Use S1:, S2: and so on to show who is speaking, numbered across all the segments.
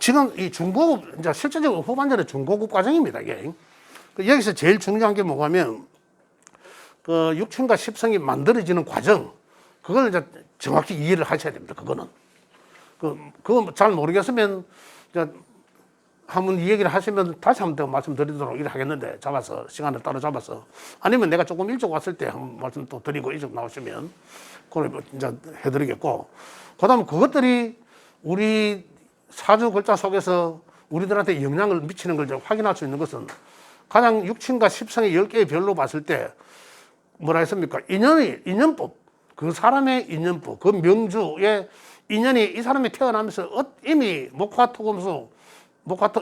S1: 지금 이 중고급, 이제 실제적으로 후반전에 중고급 과정입니다, 이게. 여기서 제일 중요한 게 뭐냐면, 그 육친과 십성이 만들어지는 과정, 그걸 이제 정확히 이해를 하셔야 됩니다, 그거는. 그거 잘 모르겠으면, 이제 한번 이 얘기를 하시면 다시 한 번 더 말씀드리도록 일을 하겠는데, 시간을 따로 잡아서. 아니면 내가 조금 일찍 왔을 때 한번 말씀 또 드리고 일찍 나오시면, 그걸 이제 해드리겠고. 그 다음에 그것들이 우리 사주 글자 속에서 우리들한테 영향을 미치는 걸 확인할 수 있는 것은 가장 육친과 십성의 10개의 별로 봤을 때 뭐라 했습니까? 인연법. 그 사람의 인연법. 그 명주의 인연이 이 사람이 태어나면서 이미 목화토금수,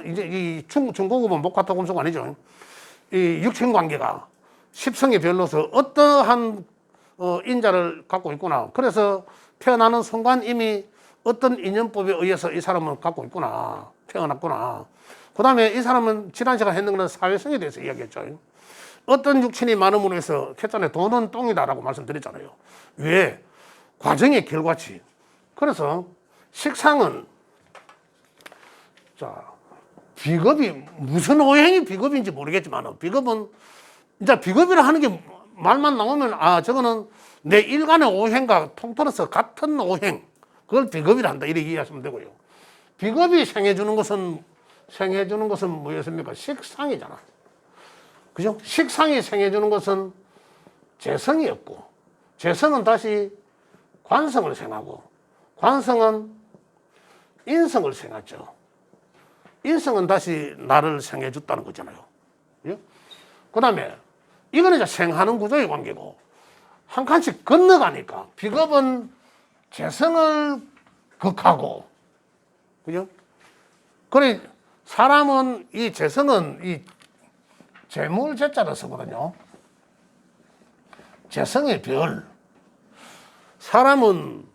S1: 이제 이 중고급은 목화토금수가 아니죠. 이 육친 관계가 십성의 별로서 어떠한 인자를 갖고 있구나. 그래서 태어나는 순간 이미 어떤 인연법에 의해서 이 사람은 갖고 있구나. 태어났구나. 그 다음에 이 사람은 지난 시간 했는 것은 사회성에 대해서 이야기했죠. 어떤 육친이 많음으로 해서 했잖아요. 돈은 똥이다라고 말씀드렸잖아요. 왜? 과정의 결과치. 그래서 식상은, 자, 비겁이, 무슨 오행이 비겁인지 모르겠지만, 비겁은, 이제 비겁이라 하는 게 말만 나오면, 저거는 내 일간의 오행과 통틀어서 같은 오행, 그걸 비겁이라 한다. 이렇게 이해하시면 되고요. 비겁이 생해주는 것은 뭐였습니까? 식상이잖아. 그죠? 식상이 생해주는 것은 재성이었고, 재성은 다시 관성을 생하고, 관성은 인성을 생하죠. 인성은 다시 나를 생해줬다는 거잖아요. 그 다음에, 이거는 이제 생하는 구조의 관계고, 한 칸씩 건너가니까, 비겁은 재성을 극하고, 그죠? 그래, 사람은 이 재성은 이 재물 재자를 쓰거든요. 재성의 별. 사람은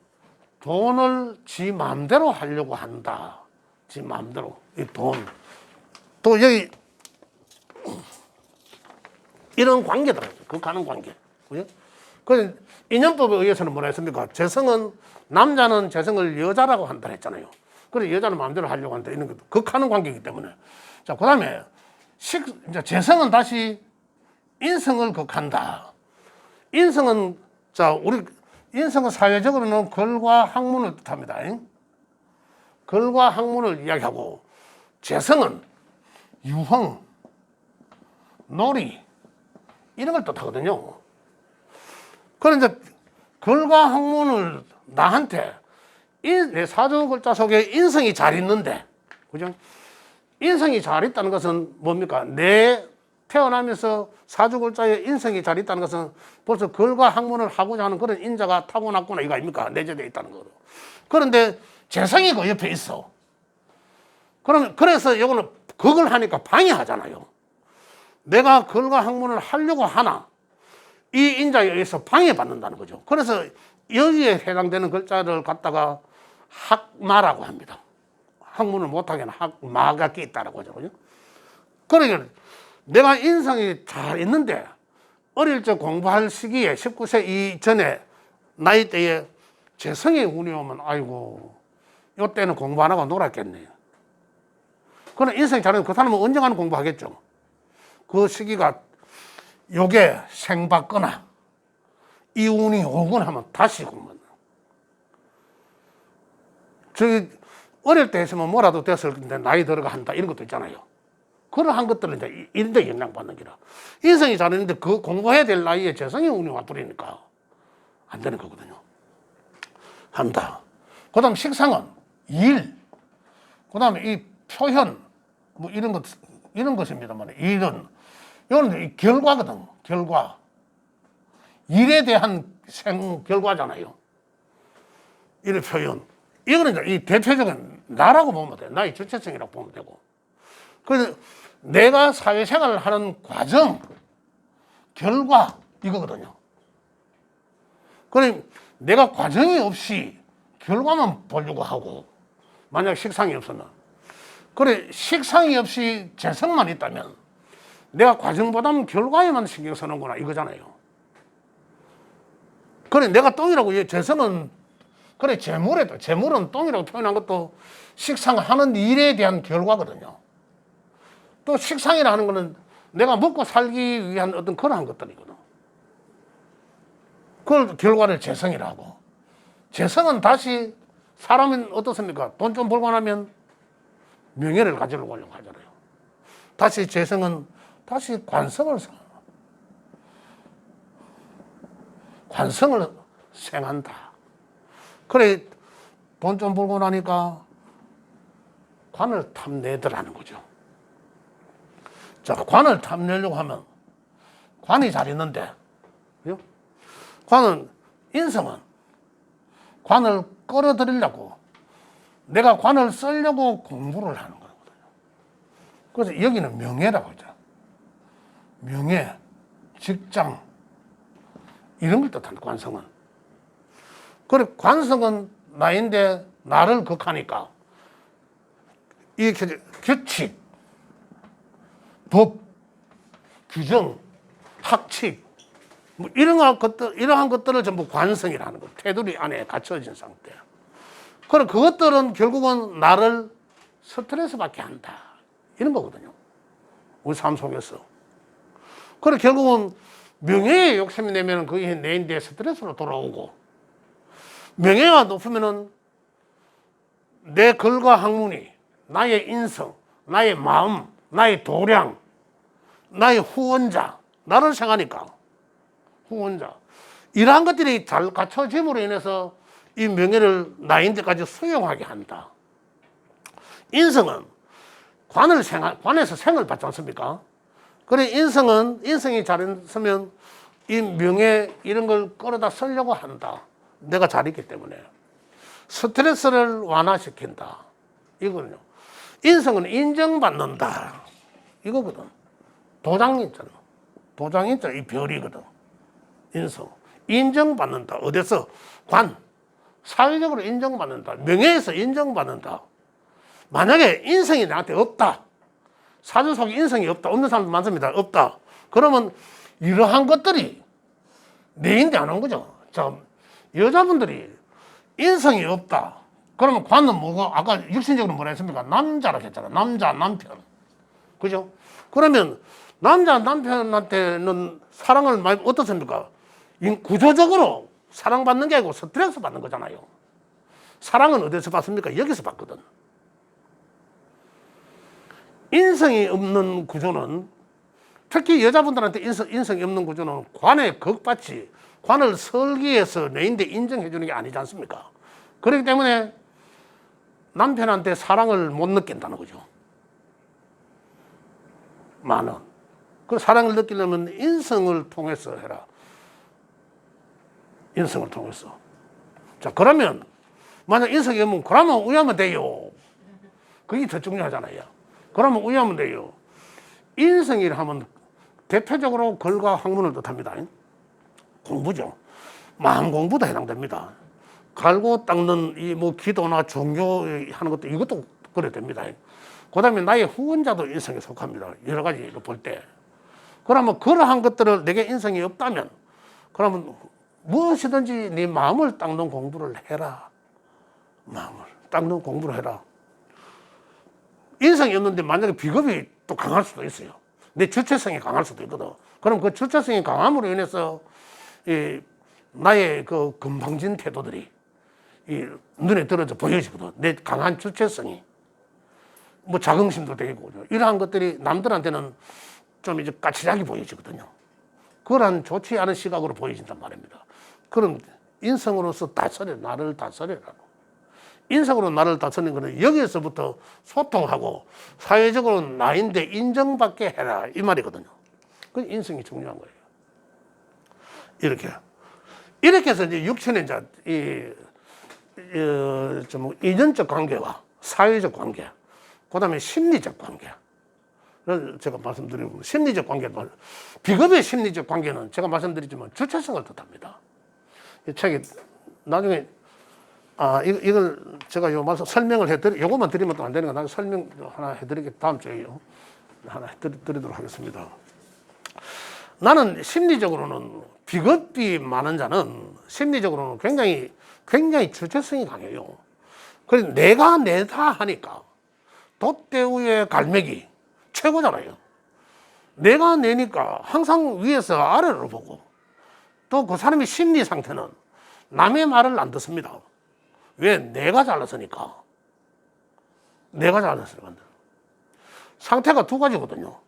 S1: 돈을 지 마음대로 하려고 한다. 지 마음대로. 이 돈. 또 여기 이런 관계들, 극하는 관계. 그죠? 그 인연법에 의해서는 뭐라 했습니까? 재성은, 남자는 재성을 여자라고 한다 했잖아요. 그래, 여자는 마음대로 하려고 한다. 이런 것도 극하는 관계이기 때문에. 자, 그 다음에, 이제 재성은 다시 인성을 극한다. 인성은, 인성은 사회적으로는 글과 학문을 뜻합니다. 글과 학문을 이야기하고, 재성은 유흥, 놀이, 이런 걸 뜻하거든요. 그런데 글과 학문을 나한테 내 사주 글자 속에 인성이 잘 있는데, 그죠? 인성이 잘 있다는 것은 뭡니까? 내 태어나면서 사주 글자에 인성이 잘 있다는 것은 벌써 글과 학문을 하고자 하는 그런 인자가 타고났구나, 이거 아닙니까? 내재되어 있다는 거로. 그런데 재성이 그 옆에 있어. 그래서 이거는 그걸 하니까 방해하잖아요. 내가 글과 학문을 하려고 하나, 이 인자에 의해서 방해받는다는 거죠. 그래서 여기에 해당되는 글자를 갖다가 학마라고 합니다. 학문을 못하게 하는 학마가 있다라고 하죠. 그러니까 내가 인성이 잘 있는데 어릴 적 공부할 시기에 19세 이전에 나이대에 재성의 운이 오면 아이고 이때는 공부 안 하고 놀았겠네. 그러나 인성이 잘하면 그 사람은 언젠가는 공부하겠죠. 그 시기가 요게 생받거나 이 운이 오거나 하면 다시 공부한다. 저기 어릴 때 했으면 뭐라도 됐을 텐데 나이 들어가 한다 이런 것도 있잖아요. 그러한 것들은 이제 이런 데 영향받는 기라. 인성이 잘했는데 그 공부해야 될 나이에 재성의 운이 와버리니까 안 되는 거거든요. 한다. 그 다음 식상은 일. 그 다음에 이 표현 뭐 이런 것입니다만 일은 이거는 이 결과거든. 결과. 일에 대한 결과잖아요. 일의 표현. 이거는 이제 이 대표적인 나라고 보면 돼. 나의 주체성이라고 보면 되고. 그래서 내가 사회생활을 하는 과정, 결과, 이거거든요. 그럼 내가 과정이 없이 결과만 보려고 하고, 만약 식상이 없으면, 그래, 식상이 없이 재성만 있다면, 내가 과정보다는 결과에만 신경 쓰는구나, 이거잖아요. 그래, 내가 똥이라고, 재성은 그래, 재물은 똥이라고 표현한 것도 식상하는 일에 대한 결과거든요. 또 식상이라 하는 거는 내가 먹고 살기 위한 어떤 그러한 것들이거든. 그걸 결과를 재성이라고. 재성은 다시 사람은 어떻습니까? 돈 좀 벌고 나면 명예를 가지려고 하려고 하잖아요. 다시 재성은 다시 관성을 생한다. 그래, 돈 좀 벌고 나니까 관을 탐내더라는 거죠. 자, 관을 탐내려고 하면 관이 잘 있는데, 관은, 인성은 관을 끌어들이려고 내가 관을 쓰려고 공부를 하는 거거든요. 그래서 여기는 명예라고 하죠. 명예, 직장, 이런 걸 뜻한다, 관성은. 그래, 관성은 나인데 나를 극하니까 이렇게 규칙, 법, 규정, 학칙, 뭐 이러한 것들을 전부 관성이라는 것, 테두리 안에 갇혀진 상태. 그럼 그것들은 결국은 나를 스트레스 받게 한다. 이런 거거든요. 우리 삶 속에서. 그래, 결국은 명예에 욕심이 내면 그게 내 인대에 스트레스로 돌아오고, 명예가 높으면은 내 글과 학문이 나의 인성, 나의 마음, 나의 도량, 나의 후원자, 나를 생각하니까 후원자, 이러한 것들이 잘 갖춰짐으로 인해서 이 명예를 나인데까지 수용하게 한다. 인성은 관에서 생을 받지 않습니까? 그래, 인성이 잘 있으면 이 명예 이런 걸 끌어다 쓰려고 한다. 내가 잘 있기 때문에 스트레스를 완화시킨다. 이거는요. 인성은 인정받는다. 이거거든. 도장인자 이 별이거든. 인성. 인정받는다. 어디서? 사회적으로 인정받는다. 명예에서 인정받는다. 만약에 인성이 나한테 없다. 사주 속에 인성이 없다. 없는 사람도 많습니다. 없다. 그러면 이러한 것들이 내인데 안 한 거죠. 자, 여자분들이 인성이 없다. 그러면 관은 뭐고, 아까 육신적으로 뭐라 했습니까? 남자라고 했잖아. 남자, 남편. 그죠? 그러면 남자, 남편한테는 사랑을 많이 어떻습니까? 구조적으로 사랑받는 게 아니고 스트레스 받는 거잖아요. 사랑은 어디서 받습니까? 여기서 받거든. 인성이 없는 구조는, 특히 여자분들한테 인성이 없는 구조는 관에 극받치, 관을 설계해서 내인데 인정해 주는 게 아니지 않습니까? 그렇기 때문에 남편한테 사랑을 못 느낀다는 거죠. 그 사랑을 느끼려면 인성을 통해서 해라. 인성을 통해서. 자, 그러면 만약 인성이 없으면 그러면 우야면 돼요. 그게 더 중요하잖아요. 그러면 우야면 돼요. 인성이라 하면 대표적으로 글과 학문을 뜻합니다. 공부죠. 마음 공부도 해당됩니다. 갈고 닦는 이 뭐 기도나 종교 하는 것도 이것도 그래 됩니다. 그 다음에 나의 후원자도 인성에 속합니다. 여러 가지로 볼 때. 그러면 그러한 것들을 내게 인성이 없다면, 그러면 무엇이든지 네 마음을 닦는 공부를 해라. 마음을 닦는 공부를 해라. 인성이 없는데 만약에 비겁이 또 강할 수도 있어요. 내 주체성이 강할 수도 있거든. 그럼 그 주체성이 강함으로 인해서 나의 그 건방진 태도들이 눈에 들어져 보여지거든. 내 강한 주체성이. 뭐 자긍심도 되고, 이러한 것들이 남들한테는 좀 이제 까칠하게 보여지거든요. 그러한 좋지 않은 시각으로 보여진단 말입니다. 그럼 인성으로서 다스려, 나를 다스려라고. 인성으로 나를 다스리는 것은 여기에서부터 소통하고 사회적으로 나인데 인정받게 해라. 이 말이거든요. 그 인성이 중요한 거예요. 이렇게 해서 이제 육체는 이제 좀 인연적 관계와 사회적 관계, 그 다음에 심리적 관계를 제가 말씀드리고, 심리적 관계도, 비겁의 심리적 관계는 제가 말씀드리지만 주체성을 뜻합니다. 이 책이 나중에, 이걸 제가 요 말씀 설명을 요것만 드리면 또 안 되니까 나중에 설명 하나 해드리겠, 다음 주에요. 하나 해드리도록 하겠습니다. 나는 심리적으로는, 비겁이 많은 자는 심리적으로는 굉장히 굉장히 주체성이 강해요. 그래서 내가 내다 하니까 돛대 위에 갈매기 최고잖아요. 내가 내니까 항상 위에서 아래로 보고 또 그 사람의 심리 상태는 남의 말을 안 듣습니다. 왜? 내가 잘났으니까. 내가 잘났으니까. 상태가 두 가지거든요.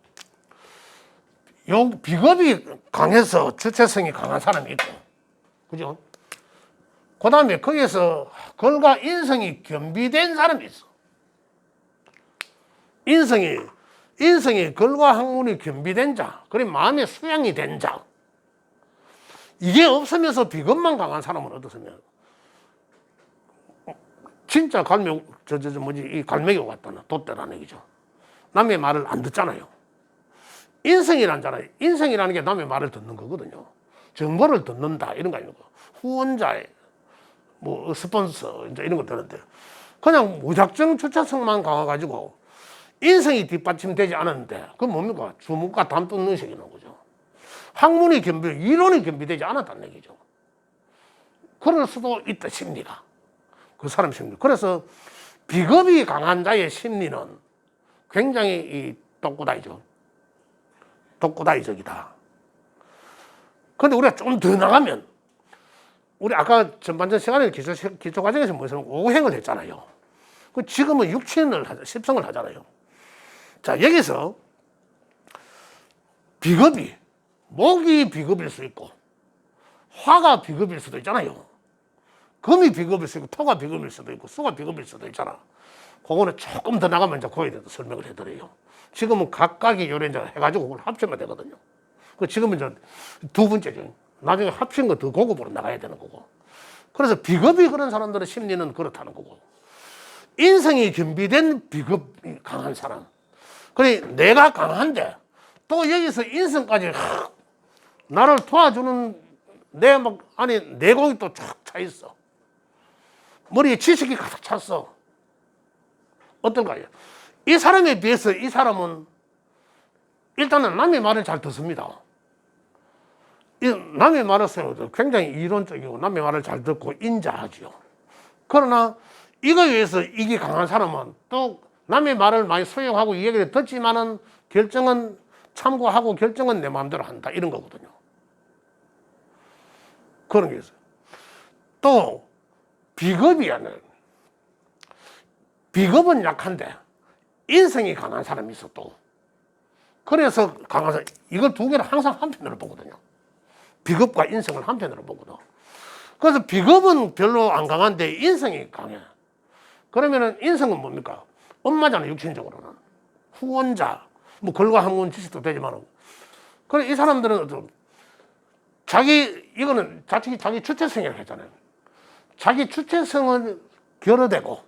S1: 요 비겁이 강해서 주체성이 강한 사람이 있고, 그죠? 그 다음에 거기에서 글과 인성이 겸비된 사람이 있어. 인성이 글과 학문이 겸비된 자, 그리고 마음의 수양이 된 자. 이게 없으면서 비겁만 강한 사람은 어떻으면 진짜 이 갈매기와 같다나 돛대라는 얘기죠. 남의 말을 안 듣잖아요. 인성이라는 게 남의 말을 듣는 거거든요. 정보를 듣는다 이런 거 아닙니까? 후원자의 뭐 스폰서 이제 이런 거 되는데 그냥 무작정 주체성만 강해가지고 인성이 뒷받침되지 않았는데 그건 뭡니까? 주먹과 담ጡ는 의식이라는 거죠. 학문이 이론이 겸비되지 않았다는 얘기죠. 그럴 수도 있다, 심리가. 그 사람 심리. 그래서 비겁이 강한 자의 심리는 굉장히 똑구다이죠. 독고다이적이다. 그런데 우리가 좀 더 나가면, 우리 아까 전반전 시간에 기초 과정에서 무슨 오행을 했잖아요. 지금은 십성을 하잖아요. 자, 여기서 비겁이, 목이 비겁일 수 있고, 화가 비겁일 수도 있잖아요. 금이 비겁일 수도 있고, 토가 비겁일 수도 있고, 수가 비겁일 수도 있잖아. 그거는 조금 더 나가면 이제 거기에 대해서 설명을 해드려요. 지금은 각각의 요래 이제 해가지고 그걸 합치면 되거든요. 지금은 이제 두 번째죠. 나중에 합친 거 더 고급으로 나가야 되는 거고. 그래서 비겁이 그런 사람들의 심리는 그렇다는 거고. 인성이 겸비된 비겁이 강한 사람. 그래, 내가 강한데 또 여기서 인성까지 나를 도와주는 내 내공이 또 쫙 차 있어. 머리에 지식이 가득 찼어. 어떤가요? 이 사람에 비해서 이 사람은 일단은 남의 말을 잘 듣습니다. 남의 말을 굉장히 이론적이고 남의 말을 잘 듣고 인자하죠. 그러나 이거에 의해서 이게 강한 사람은 또 남의 말을 많이 수용하고 이 얘기를 듣지만은 결정은 참고하고 결정은 내 마음대로 한다 이런 거거든요. 그런 게 있어요. 또 비겁은 약한데 인성이 강한 사람이 있어 또. 그래서 강한 사람, 이걸 두 개를 항상 한편으로 보거든요. 비겁과 인성을 한편으로 보거든. 그래서 비겁은 별로 안 강한데 인성이 강해. 그러면은 인성은 뭡니까? 엄마잖아요, 육신적으로는. 후원자, 뭐 글과 학문 지식도 되지만. 그래, 이 사람들은 이거는 자기 주체성이라고 했잖아요. 자기 주체성을 결여되고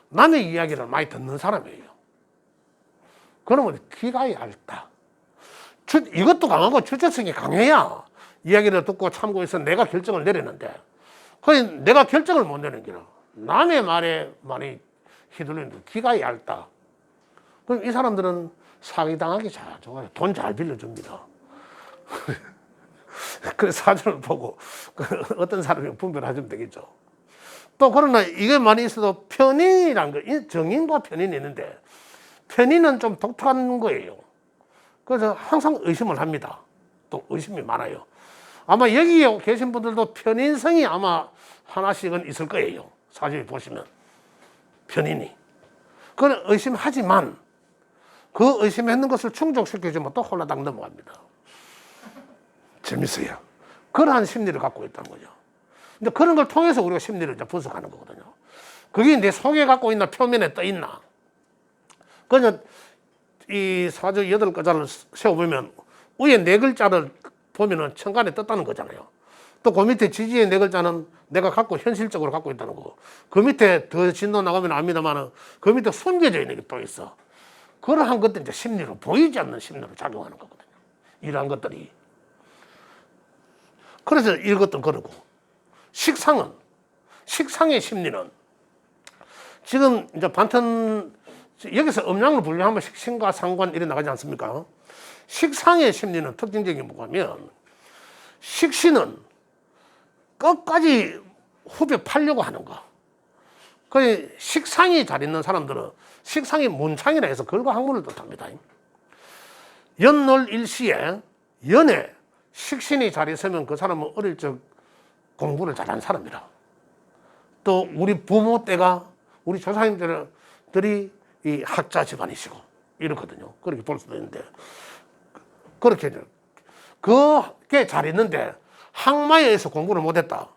S1: 남의 이야기를 많이 듣는 사람이에요. 그러면 귀가 얇다. 이것도 강하고 주체성이 강해야 이야기를 듣고 참고해서 내가 결정을 내리는데, 내가 결정을 못 내는 게 남의 말에 많이 휘둘리는데 귀가 얇다. 그럼 이 사람들은 사기당하기 잘 좋아요. 돈 잘 빌려줍니다. 그 사전을 보고 어떤 사람이 분별하시면 되겠죠. 또 그러나 이게 많이 있어도 편인이란 거, 정인과 편인이 있는데 편인은 좀 독특한 거예요. 그래서 항상 의심을 합니다. 또 의심이 많아요. 아마 여기에 계신 분들도 편인성이 아마 하나씩은 있을 거예요. 사진을 보시면 편인이. 그건 의심하지만 그 의심했는 것을 충족시켜주면 또 홀라당 넘어갑니다. 재밌어요. 그러한 심리를 갖고 있다는 거죠. 근데 그런 걸 통해서 우리가 심리를 이제 분석하는 거거든요. 그게 내 속에 갖고 있나 표면에 떠 있나. 그냥 이 사주 8글자를 세워보면 위에 4글자를 보면은 천간에 떴다는 거잖아요. 또 그 밑에 지지의 4글자는 내가 현실적으로 갖고 있다는 거고, 그 밑에 더 진도 나가면 압니다만 그 밑에 숨겨져 있는 게 또 있어. 그러한 것들이 이제 심리로, 보이지 않는 심리로 작용하는 거거든요. 이러한 것들이. 그래서 이것도 그러고, 식상의 심리는 지금 이제 여기서 음양을 분류하면 식신과 상관 이래 나가지 않습니까? 식상의 심리는 특징적인 게 뭐냐면, 식신은 끝까지 후배 팔려고 하는 거. 그 식상이 잘 있는 사람들은 식상이 문창이라 해서 글과 학문을 뜻합니다. 연놀 일시에 연에 식신이 잘 있으면 그 사람은 어릴 적 공부를 잘한 사람이라. 또 우리 부모 때가 우리 조상님들이 이 학자 집안이시고 이렇거든요. 그렇게 볼 수도 있는데 그렇게 그게 잘 있는데 항마에 의해서 공부를 못했다.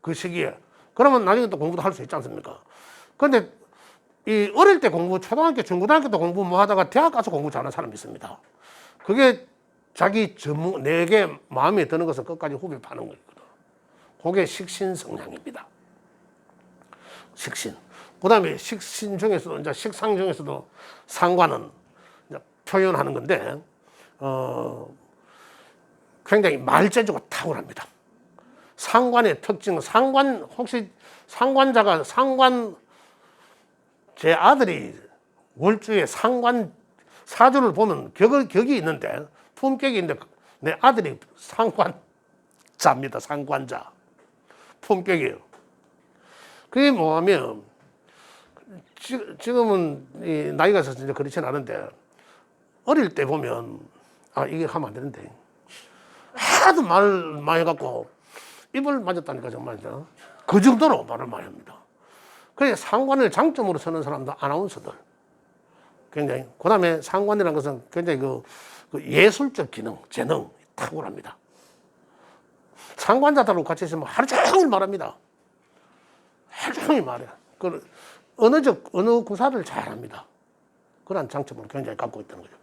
S1: 그 시기에. 그러면 나중에 또 공부도 할 수 있지 않습니까? 그런데 이 어릴 때 공부, 초등학교, 중고등학교 때 공부 뭐 하다가 대학 가서 공부 잘하는 사람이 있습니다. 그게 자기 내게 마음에 드는 것을 끝까지 후배 파는 거거든. 그게 식신 성향입니다. 식신. 그 다음에 식신 중에서도, 이제 식상 중에서도 상관은 이제 표현하는 건데, 굉장히 말재주가 탁월합니다. 상관의 특징은 혹시 상관자가 제 아들이 월주에 상관 사주를 보면 격이 있는데 품격이 있는데 내 아들이 상관자입니다. 상관자. 품격이에요. 그게 뭐하면 지금은 나이가 있어서 이제 그렇진 않은데 어릴 때 보면 이게 하면 안 되는데 하도 말 많이 해갖고 입을 맞았다니까 정말 그 정도로 말을 많이 합니다. 그래서 상관을 장점으로 쓰는 사람도 아나운서들 굉장히. 그 다음에 상관이라는 것은 굉장히 그 예술적 기능, 재능 탁월합니다. 상관자들하고 같이 있으면 하루 종일 말합니다. 하루 종일 말해. 어느 구사를 잘합니다. 그런 장점을 굉장히 갖고 있다는 거죠.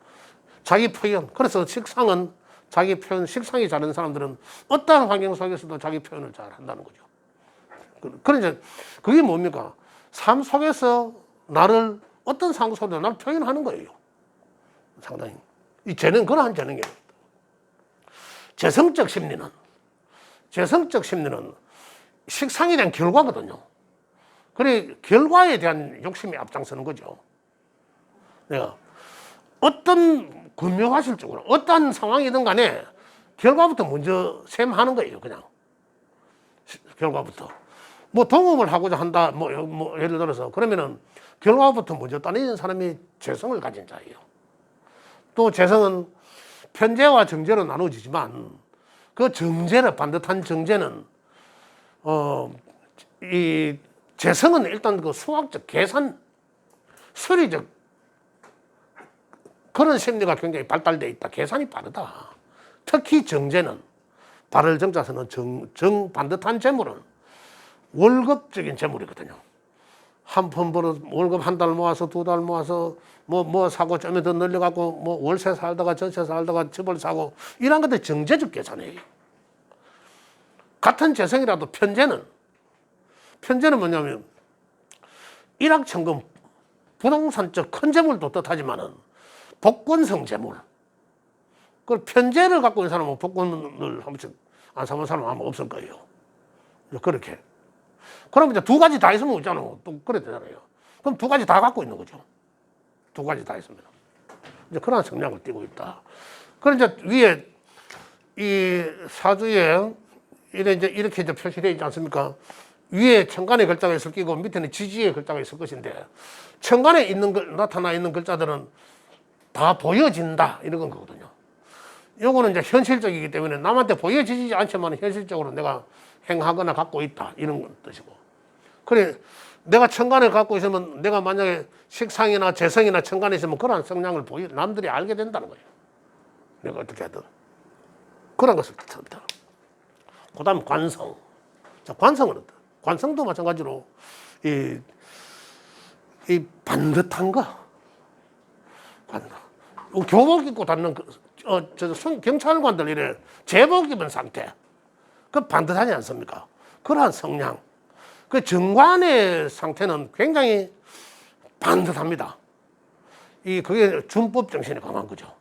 S1: 자기 표현. 그래서 식상은 자기 표현, 식상이 잘하는 사람들은 어떠한 환경 속에서도 자기 표현을 잘 한다는 거죠. 그러니까 그게 뭡니까? 삶 속에서 나를 어떤 상황 속에서 나를 표현하는 거예요. 상당히. 이 재능, 그러한 재능이에요. 재성적 심리는 식상에 대한 결과거든요. 그래, 결과에 대한 욕심이 앞장서는 거죠. 내가 어떤 근묘화실적으로 어떤 상황이든 간에 결과부터 먼저 셈하는 거예요. 그냥 결과부터 뭐 동업을 하고자 한다. 뭐 예를 들어서 그러면은 결과부터 먼저 따내는 사람이 재성을 가진 자예요. 또 재성은 편재와 정재로 나누어지지만 그 정재는 반듯한 정재는 이 재성은 일단 그 수학적 계산, 수리적 그런 심리가 굉장히 발달되어 있다. 계산이 빠르다. 특히 정재는 발을 정자서는 반듯한 재물은 월급적인 재물이거든요. 한 푼 벌어 월급 한 달 모아서 두 달 모아서 뭐 사고 좀 더 늘려갖고 뭐 월세 살다가 전세 살다가 집을 사고 이런 것들 정재적 계산이에요. 같은 재성이라도 편재는 뭐냐면 일확천금 부동산적 큰 재물도 뜻하지만은 복권성 재물. 그 편재를 갖고 있는 사람은 복권을 한 번씩 안 사본 사람은 아마 없을 거예요. 그렇게. 그럼 이제 두 가지 다 있으면 있잖아. 또 그래 되잖아요. 그럼 두 가지 다 갖고 있는 거죠. 두 가지 다 있으면. 이제 그런 성향을 띠고 있다. 그럼 이제 위에 이 사주에 이렇게 이제 표시되어 있지 않습니까? 위에 천간의 글자가 있을 끼고 밑에는 지지의 글자가 있을 것인데 천간에 나타나 있는 글자들은 다 보여진다 이런 건 거거든요. 요거는 이제 현실적이기 때문에 남한테 보여지지 않지만 현실적으로 내가 행하거나 갖고 있다 이런 뜻이고. 그래 내가 천간을 갖고 있으면 내가 만약에 식상이나 재성이나 천간에 있으면 그런 성향을 남들이 알게 된다는 거예요. 내가 어떻게 하든 그런 것을 뜻합니다. 그 다음 관성. 자, 관성은 어때? 관성도 마찬가지로 이 반듯한 거. 교복 입고 다니는 경찰관들 이래 제복 입은 상태. 그 반듯하지 않습니까? 그러한 성향. 그 정관의 상태는 굉장히 반듯합니다. 그게 준법 정신이 강한 거죠.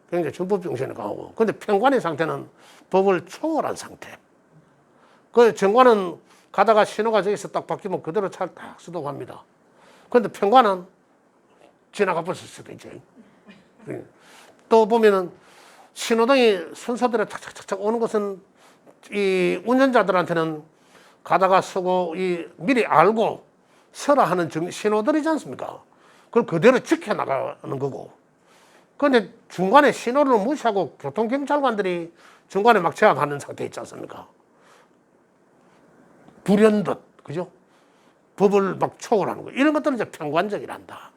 S1: 굉장히 준법 정신이 강하고. 근데 편관의 상태는 법을 초월한 상태. 그 정관은 가다가 신호가 저기서 딱 바뀌면 그대로 차를 딱 수독합니다. 그런데 편관은 지나가 버릴 수도 있죠. 또 보면은 신호등이 순서대로 착착착착 오는 것은 이 운전자들한테는 가다가 서고 이 미리 알고 서라 하는 신호들이지 않습니까? 그걸 그대로 지켜나가는 거고. 그런데 중간에 신호를 무시하고 교통경찰관들이 중간에 막 제압하는 상태 있지 않습니까? 불현듯, 그죠? 법을 막 초월하는 거. 이런 것들은 이제 편관적이란다.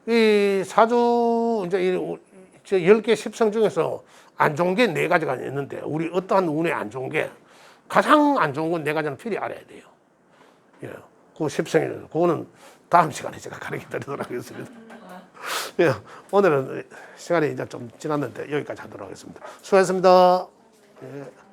S1: 이 사주, 이제 10개 10성 중에서 안 좋은 게 4가지가 있는데, 우리 어떠한 운에 안 좋은 게, 가장 안 좋은 건 4가지는 필히 알아야 돼요. 예. 그 10성에는, 그거는 다음 시간에 제가 가르쳐 드리도록 하겠습니다. 예. 오늘은 시간이 이제 좀 지났는데, 여기까지 하도록 하겠습니다. 수고하셨습니다. 예.